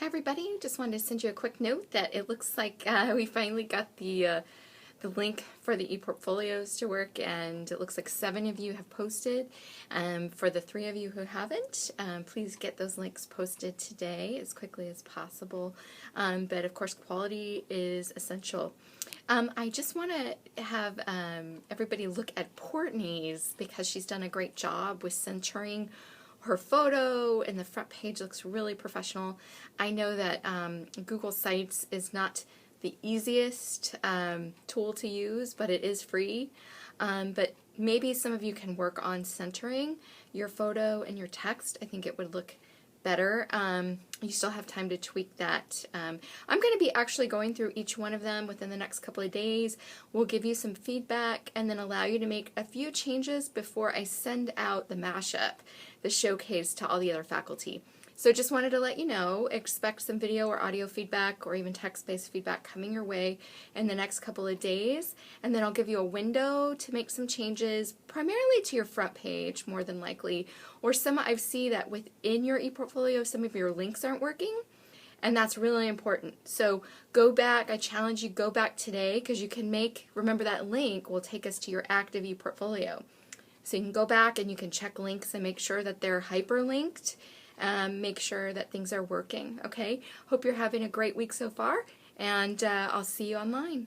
Hi everybody, just wanted to send you a quick note that it looks like we finally got the link for the ePortfolios to work, and it looks like 7 of you have posted. For the 3 of you who haven't, please get those links posted today as quickly as possible. But of course quality is essential. I just want to have everybody look at Portney's because she's done a great job with centering her photo, and the front page looks really professional. I know that Google Sites is not the easiest tool to use, but it is free. But maybe some of you can work on centering your photo and your text. I think it would look better. You still have time to tweak that. I'm going to be actually going through each one of them within the next couple of days. We'll give you some feedback and then allow you to make a few changes before I send out the mashup, the showcase to all the other faculty. So just wanted to let you know, expect some video or audio feedback or even text-based feedback coming your way in the next couple of days. And then I'll give you a window to make some changes, primarily to your front page, more than likely. Or some I see that within your ePortfolio, some of your links aren't working. And that's really important. So go back, I challenge you, go back today, because you can remember that link will take us to your active ePortfolio. So you can go back and you can check links and make sure that they're hyperlinked. Make sure that things are working, okay? Hope you're having a great week so far, and I'll see you online.